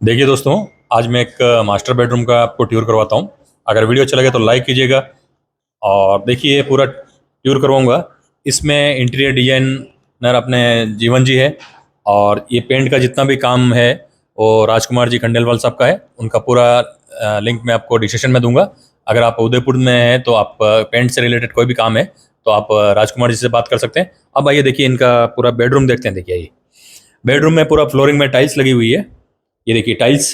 देखिए दोस्तों, आज मैं एक मास्टर बेडरूम का आपको टूर करवाता हूँ। अगर वीडियो अच्छा लगे तो लाइक कीजिएगा। और देखिए, ये पूरा टूर करवाऊंगा। इसमें इंटीरियर डिजाइनर अपने जीवन जी है, और ये पेंट का जितना भी काम है वो राजकुमार जी खंडेलवाल साहब का है। उनका पूरा लिंक मैं आपको डिस्क्रिप्शन में दूंगा। अगर आप उदयपुर में हैं तो आप पेंट से रिलेटेड कोई भी काम है तो आप राजकुमार जी से बात कर सकते हैं। अब आइए देखिए इनका पूरा बेडरूम देखते हैं। देखिए, ये बेडरूम में पूरा फ्लोरिंग में टाइल्स लगी हुई है। ये देखिए टाइल्स,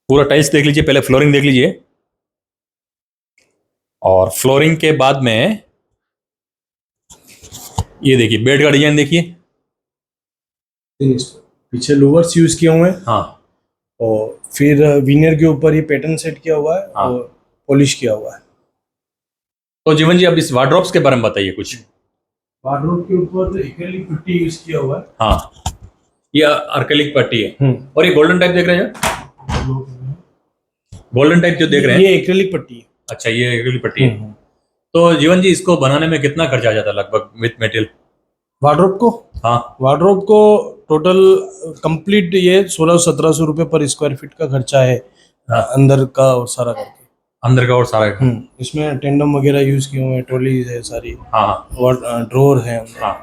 पूरा टाइल्स देख लीजिए। पहले फ्लोरिंग देख लीजिए, और फ्लोरिंग के बाद में ये देखिए बेड का डिजाइन देखिए। पीछे लोवर्स यूज किए हुए हैं। हाँ, और फिर विनियर के ऊपर ये पैटर्न सेट किया हुआ है। हाँ। और पॉलिश किया हुआ है। तो जीवन जी, अब इस वार्डरोब्स के बारे में बताइए कुछ। वार्डरोब के ऊपर एक्रेलिक पट्टी यूज किया हुआ है। हाँ, ये अर्केलिक पट्टी है। और ये गोल्डन टाइप देख रहे हैं, गोल्डन टाइप जो देख रहे हैं, ये एक्रेलिक पट्टी है। अच्छा, ये एक्रेलिक पट्टी है। तो जीवन जी, इसको बनाने में कितना खर्चा आ जाता है लगभग विथ मटेरियल? वार्डरोब को हाँ, वार्डरोब को टोटल कंप्लीट ये 1600-1700 रुपए पर स्क्वायर फीट का खर्चा है। हाँ। अंदर का और सारा करके। अंदर का और सारा का। इसमें टेंडम वगैरह यूज किए हुए हैं, ट्रॉलीज है सारी। हाँ, और ड्रॉर है। हाँ।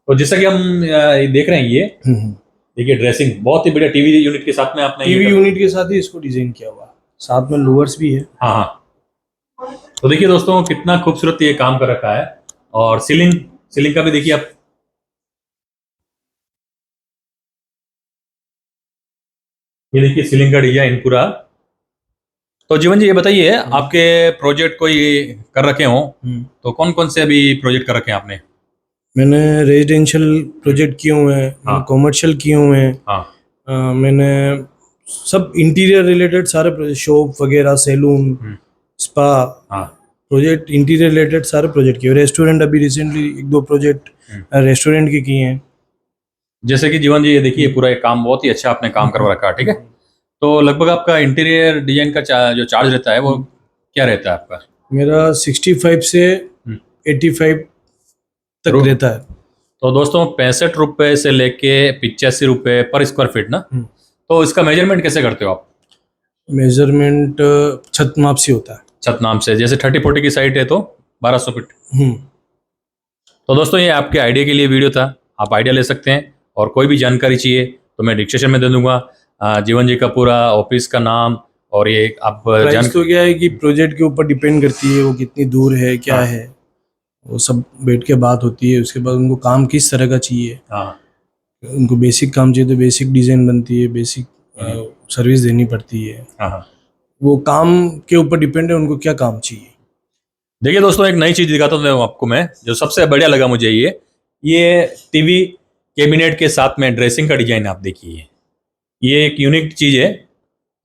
तो जैसा कि हम ये देख रहे हैं, ये देखिए ड्रेसिंग बहुत ही बढ़िया टीवी यूनिट के साथ में आपने टीवी यूनिट के साथ ही इसको डिजाइन किया हुआ है। साथ में लोअर्स भी है। हाँ, हाँ। तो देखिए दोस्तों, कितना खूबसूरत ये काम कर रखा है। और सीलिंग का भी देखिए आप। ये देखिए सीलिंग का डिजाइन पूरा। तो जीवन जी, ये बताइए, आपके प्रोजेक्ट कोई कर रखे हो तो कौन कौन से अभी प्रोजेक्ट कर रखे हैं आपने? मैंने रेजिडेंशियल प्रोजेक्ट किए हुए हैं। हाँ। कॉमर्शियल किए हुए हैं। हाँ, मैंने सब इंटीरियर रिलेटेड सारे शॉप वगैरह, सैलून, स्पा हाँ। प्रोजेक्ट, इंटीरियर रिलेटेड सारे प्रोजेक्ट किए। रेस्टोरेंट अभी रिसेंटली 1-2 प्रोजेक्ट रेस्टोरेंट के किए हैं। जैसे कि जीवन जी, ये देखिए पूरा एक काम बहुत ही अच्छा आपने काम करवा रखा है, ठीक है। तो लगभग आपका इंटीरियर डिजाइन का जो चार्ज रहता है वो क्या रहता है आपका? मेरा 65 से 85 तक रहता है। तो दोस्तों, 65 रुपए से लेके 85 रुपए पर स्क्वायर फीट ना। तो इसका मेजरमेंट कैसे करते हो आप? मेजरमेंट छत माप से होता है। छत नाम से, जैसे 30-40 की साइट है तो 1200 फीट। तो दोस्तों, ये आपके आइडिया के लिए वीडियो था। आप आइडिया ले सकते हैं, और कोई भी जानकारी चाहिए तो मैं डिस्क्रिप्शन में दे दूंगा। जीवन जी का पूरा ऑफिस का नाम, और ये आप प्राइस तो क्या है कि प्रोजेक्ट के ऊपर डिपेंड करती है, वो कितनी दूर है, क्या है, वो सब बैठ के बात होती है। उसके बाद उनको काम किस तरह का चाहिए। उनको बेसिक काम चाहिए तो बेसिक डिजाइन बनती है, बेसिक सर्विस देनी पड़ती है। वो काम के ऊपर डिपेंड है उनको क्या काम चाहिए। देखिए दोस्तों, एक नई चीज दिखाता हूँ आपको मैं, जो सबसे बढ़िया लगा मुझे। ये टीवी कैबिनेट के साथ में ड्रेसिंग का डिजाइन आप देखिए। ये एक यूनिक चीज है,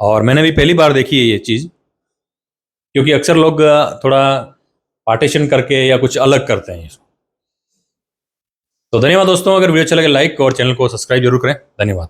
और मैंने भी पहली बार देखी है ये चीज, क्योंकि अक्सर लोग थोड़ा पार्टीशन करके या कुछ अलग करते हैं इसको। तो धन्यवाद दोस्तों, अगर वीडियो अच्छा लगे लाइक और चैनल को सब्सक्राइब जरूर करें। धन्यवाद।